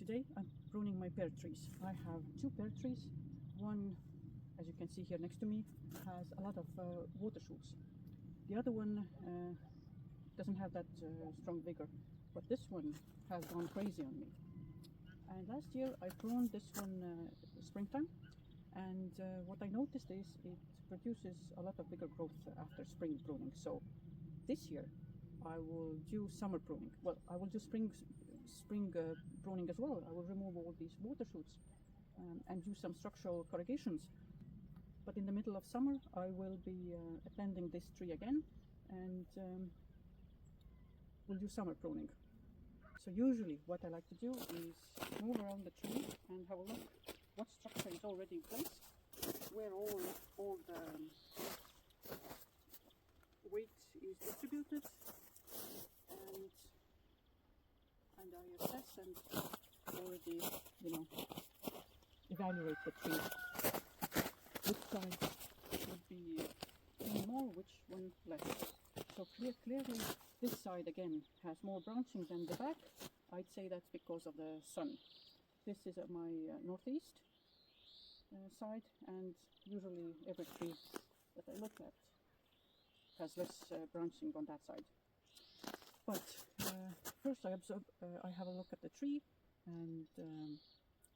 Today I'm pruning my pear trees. I have two pear trees. One, as you can see here next to me, has a lot of water shoots. The other one doesn't have that strong vigor, but this one has gone crazy on me. And last year I pruned this one springtime, and what I noticed is it produces a lot of vigor growth after spring pruning. So this year I will do summer pruning. Well, I will do spring pruning as well. I will remove all these water shoots and do some structural corrugations. But in the middle of summer I will be attending this tree again, and we'll do summer pruning. So usually what I like to do is move around the tree and have a look what structure is already in place, where all the weight is distributed, and I assess and already, evaluate the tree. Which side would be more, which one less. So clearly this side again has more branching than the back. I'd say that's because of the sun. This is at my northeast side, and usually every tree that I look at has less branching on that side. But first I have a look at the tree and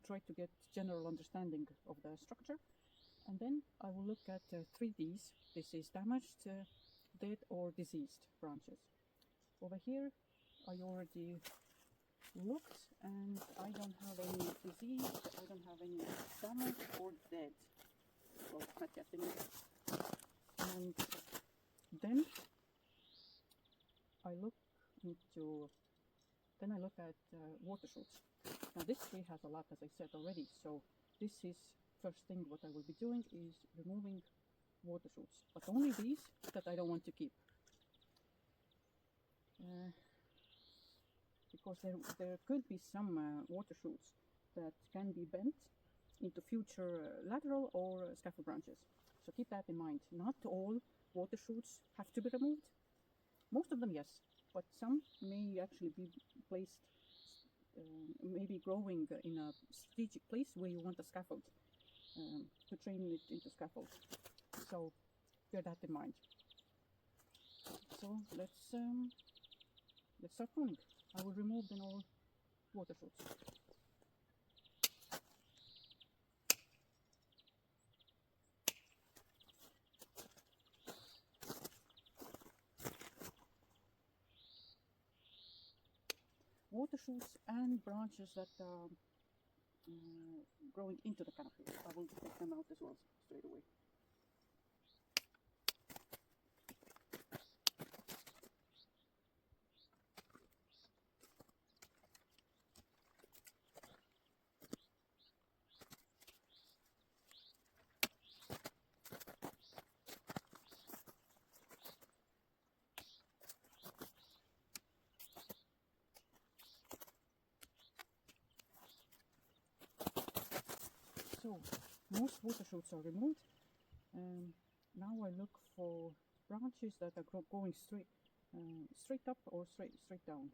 try to get general understanding of the structure, and then I will look at 3Ds. This is damaged, dead or diseased branches. Over here I already looked, and I don't have any disease, I don't have any damage or dead. Well, not yet anyway. And then I look at water shoots. Now this tree has a lot, as I said already, so this is first thing what I will be doing is removing water shoots, but only these that I don't want to keep. Because there could be some water shoots that can be bent into future lateral or scaffold branches. So keep that in mind. Not all water shoots have to be removed. Most of them, yes, but some may actually be placed, maybe growing in a strategic place where you want a scaffold, to train it into scaffold. So bear that in mind. So let's start pruning. I will remove then all water shoots. Water shoots and branches that are growing into the canopy, I will take them out as well straight away. So most water shoots are removed. Now I look for branches that are going straight up or straight down.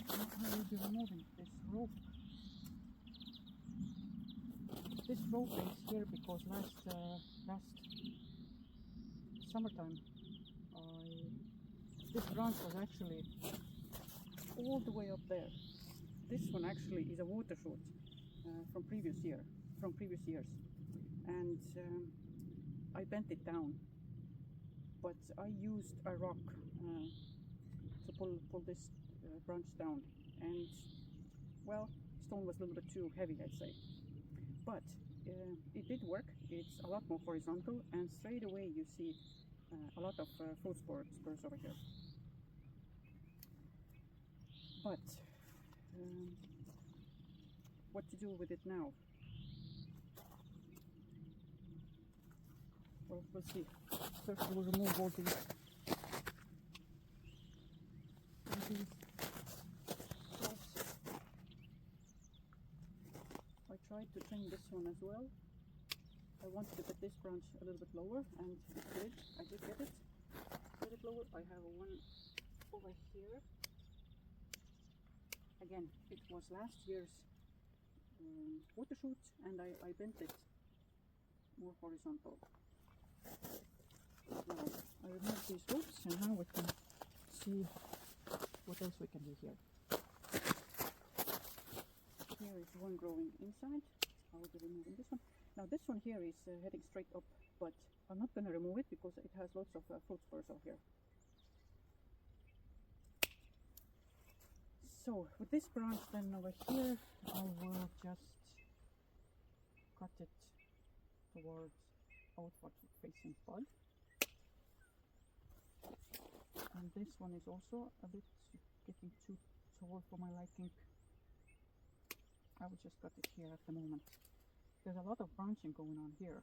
Now I will be removing this rope. This rope is here because last summertime this branch was actually all the way up there. This one actually is a water shoot from previous years, and I bent it down, but I used a rock to pull this branch down, and well, stone was a little bit too heavy, I'd say. But it did work. It's a lot more horizontal, and straight away you see a lot of fruit spurs over here. But what to do with it now? Well, we'll see. First we'll remove all these stalks. tried to trim this one as well. I wanted to get this branch a little bit lower, and it did. I did get it a bit lower. I have one over here. Again, it was last year's water shoot, and I bent it more horizontal. Now I remove these roots, and now we can see what else we can do here. Here is one growing inside. I will be removing this one. Now this one here is heading straight up, but I'm not going to remove it because it has lots of fruit spurs over here. So with this branch then over here, I will just cut it towards outward facing bud. And this one is also a bit getting too tall for my liking. I will just cut it here at the moment. There's a lot of branching going on here.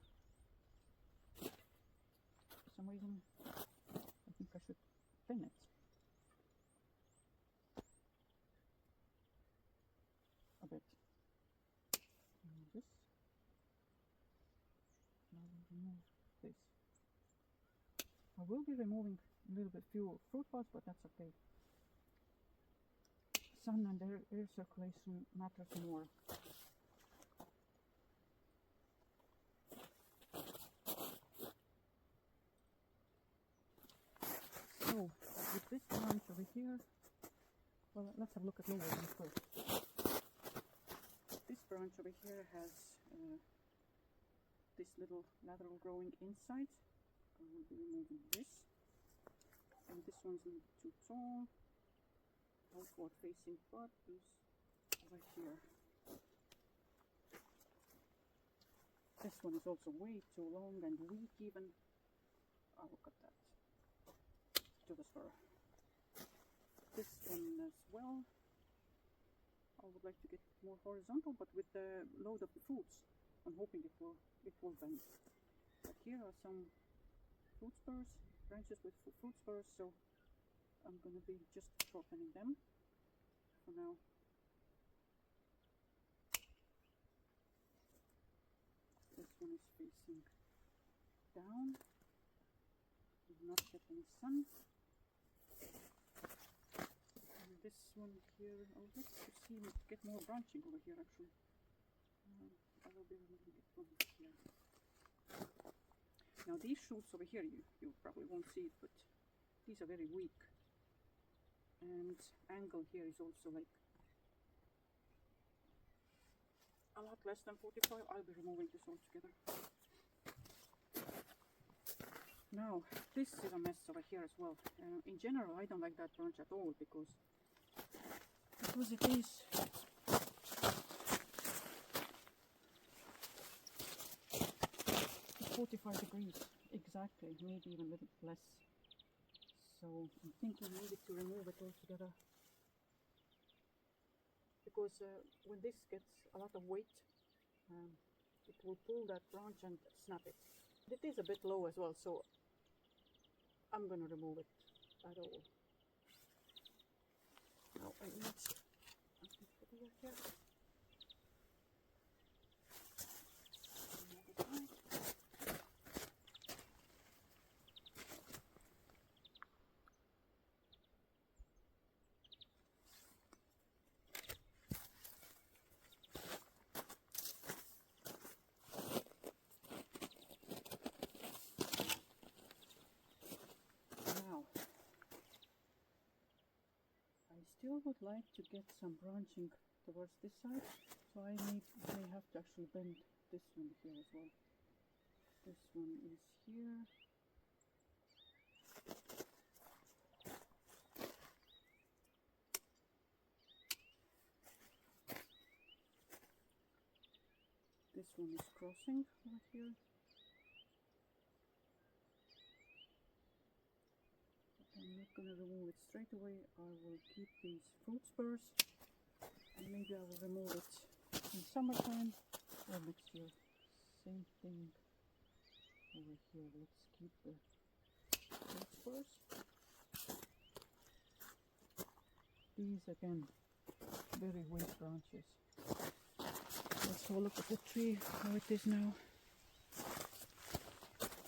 For some reason, I think I should thin it a bit. And this. Now we'll remove this. I will be removing a little bit few fruit pods, but that's okay. Sun and air circulation matters more. So with this branch over here, well, let's have a look at lower one first. This branch over here has this little lateral growing inside. I will be removing this. And this one's a little bit too tall. Outward facing bud is over here. This one is also way too long and weak even. I will cut that to the spur. This one as well. I would like to get more horizontal, but with the load of the fruits, I'm hoping it will bend. But here are some fruit spurs, branches with fruit spurs, so I'm going to be just shortening them for now. This one is facing down, will not get any sun. And this one here, I would like to see get more branching over here actually. I will be removing it from here. Now these shoots over here, you probably won't see it, but these are very weak. And angle here is also like a lot less than 45. I'll be removing this altogether. Now this is a mess over here as well. In general, I don't like that branch at all because it is 45 degrees exactly, maybe even a little bit less. So I'm thinking I needed to remove it altogether. Because when this gets a lot of weight, it will pull that branch and snap it. It is a bit low as well, so I'm going to remove it at all. Now I need something here. Still would like to get some branching towards this side, so I may have to actually bend this one here as well. This one is here. This one is crossing over here. I'm not going to remove it straight away. I will keep these fruit spurs, and maybe I will remove it in summertime or next year. Same thing over here. Let's keep the fruit spurs. These again, very weak branches. Let's have a look at the tree, how it is now.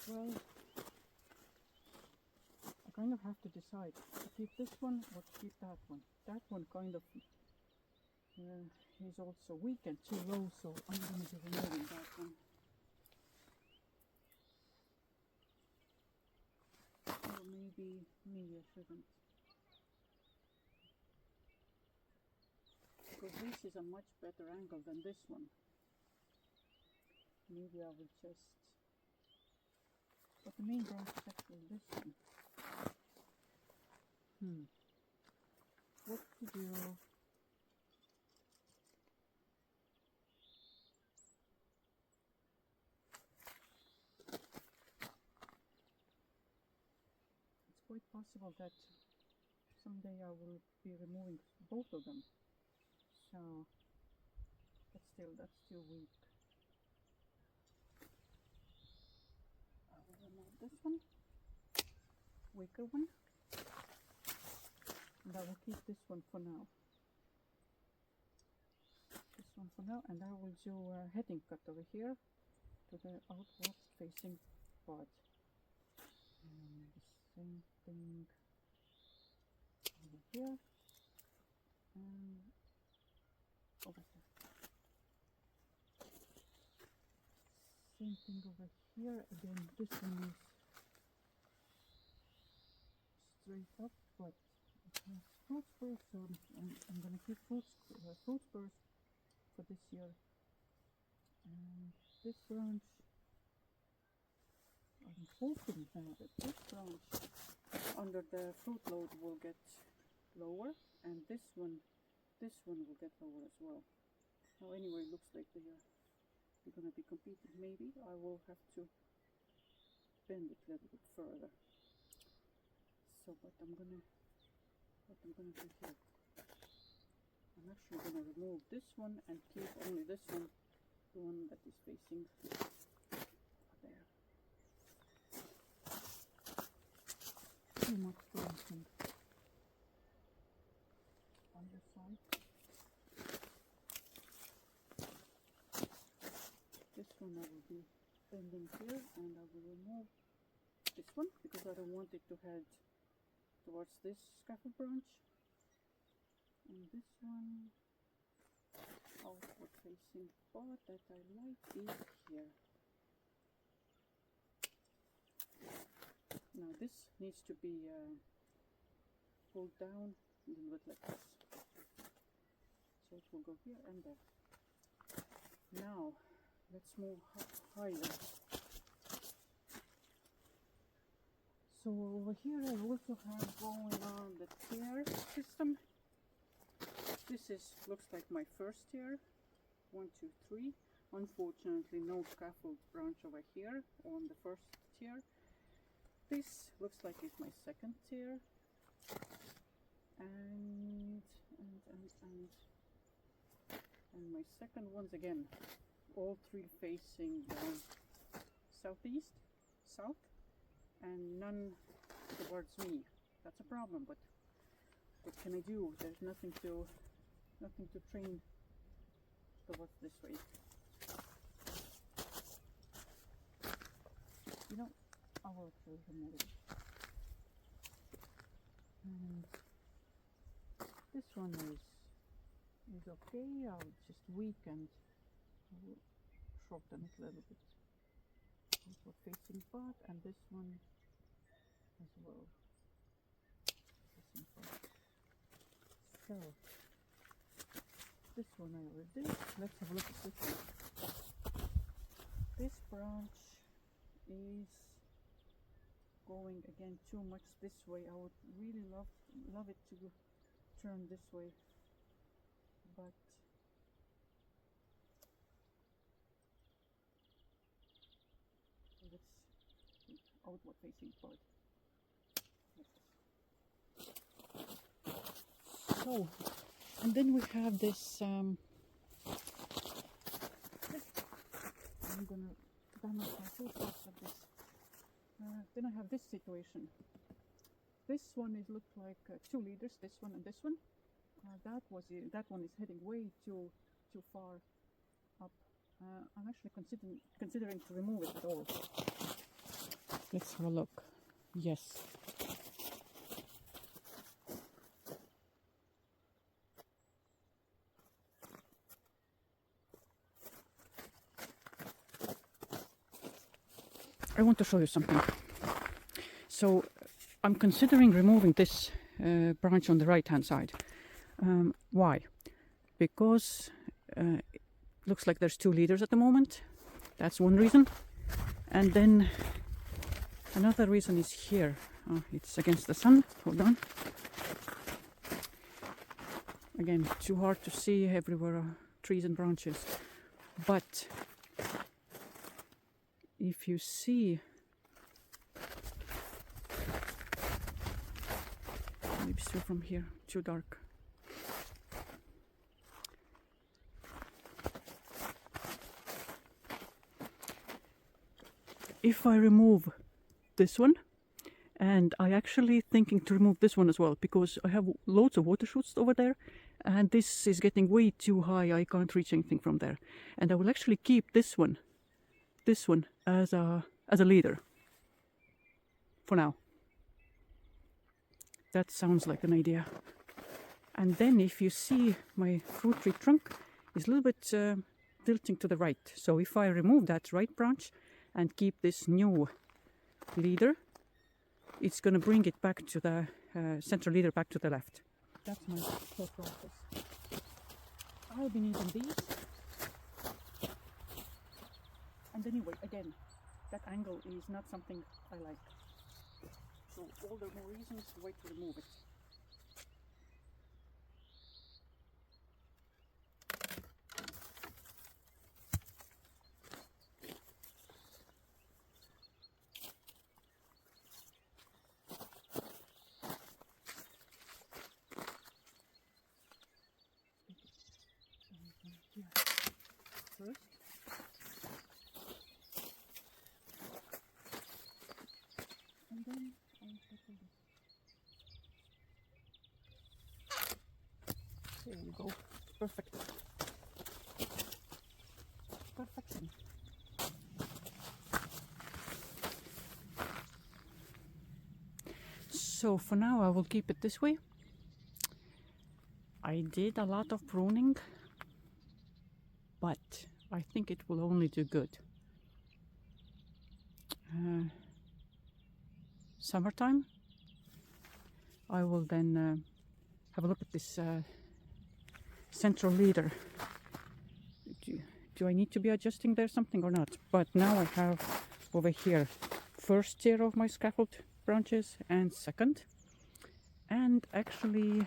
Well, I kind of have to decide to keep this one or to keep that one. That one kind of is also weak and too low, so I'm going to be removing that one. Or maybe I shouldn't. Because this is a much better angle than this one. Maybe I will just... But the main branch is actually this one. What to do? It's quite possible that someday I will be removing both of them. So, but still, that's too weak. I will remove this one, weaker one, and I will keep this one for now. This one for now, and I will do a heading cut over here to the outward facing part. And the same thing over here and over here. Same thing over here. Again, this one is straight up, but it has fruit spurs, so I'm going to keep fruit spurs for this year. And this branch, I'm hoping that this branch under the fruit load will get lower, and this one will get lower as well. Now anyway, it looks like they're going to be competing. Maybe I will have to bend it a little bit further. So what I'm gonna do here, I'm actually gonna remove this one and keep only this one, the one that is facing there. Too much branching on this side. This one I will be bending here, and I will remove this one because I don't want it to head towards this scaffold branch. And this one, outward facing part that I like is here. Now this needs to be pulled down a little bit like this. So it will go here and there. Now let's move higher. So over here I also have going on the Pear system. This looks like my first tier. 1, 2, 3. Unfortunately, no scaffold branch over here on the first tier. This looks like it's my second tier. And my second one's again. All three facing southeast, south, and none towards me. That's a problem, but what can I do? There's nothing to train towards this way. You know, I will actually remove it. And this one is okay. I'll just weaken, shorten it a little bit. Also facing part, and this one as well. Facing part. So this one I already did. Let's have a look at this one. This branch is going again too much this way. I would really love it to turn this way, but it's outward facing part. So, and then we have this, I'm gonna damage my fruit box like this. Then I have this situation. This one is looked like 2 leaders, this one and this one. That one is heading way too far up. I'm actually considering to remove it at all. Let's have a look. Yes. I want to show you something. So I'm considering removing this branch on the right hand side. Why? Because it looks like there's 2 leaders at the moment. That's one reason. And then another reason is here. It's against the sun. Hold on. Again, too hard to see, everywhere are trees and branches. But if you see, maybe still from here, too dark. If I remove this one, and I actually thinking to remove this one as well, because I have loads of water shoots over there, and this is getting way too high, I can't reach anything from there. And I will actually keep this one as a leader for now. That sounds like an idea. And then if you see, my fruit tree trunk is a little bit tilting to the right. So if I remove that right branch and keep this new leader, it's going to bring it back to the central leader, back to the left. That's my thought process. I'll be needing these. And anyway, again, that angle is not something I like. So all the more reasons why to remove it. First. And then I'll tackle this. There you go. Perfect. Perfection. So for now I will keep it this way. I did a lot of pruning, but I think it will only do good. Summertime, I will then have a look at this central leader. Do I need to be adjusting there something or not? But now I have over here first tier of my scaffold branches and second. And actually,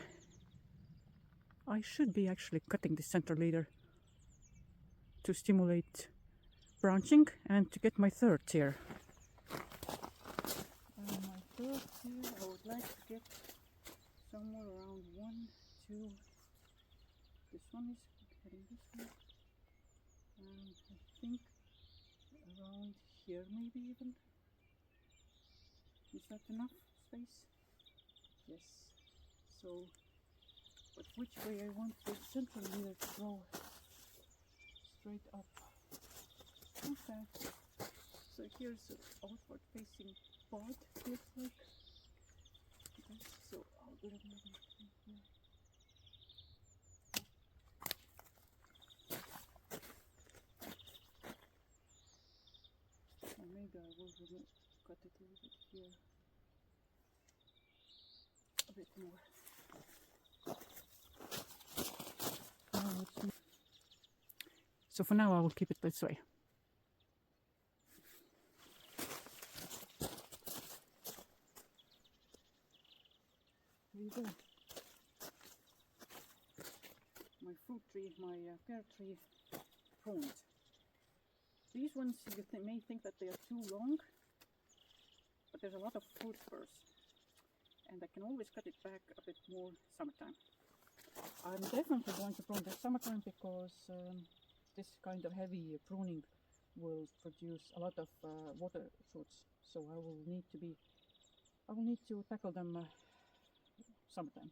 I should be actually cutting the central leader to stimulate branching and to get my third tier. My third tier, I would like to get somewhere around 1, 2. This one is heading this way. And I think around here maybe even. Is that enough space? Yes. So, but which way I want the central leader to go? Straight up. Okay. So here's an outward facing pod, looks like. Okay. So I'll do it maybe here. Or maybe I will cut it a little bit here. A bit more. So for now I will keep it this way. There you go. My fruit tree, my pear tree pruned. These ones you may think that they are too long, but there's a lot of fruit spurs. And I can always cut it back a bit more summertime. I'm definitely going to prune this summertime because this kind of heavy pruning will produce a lot of water shoots. So I will need to tackle them summertime.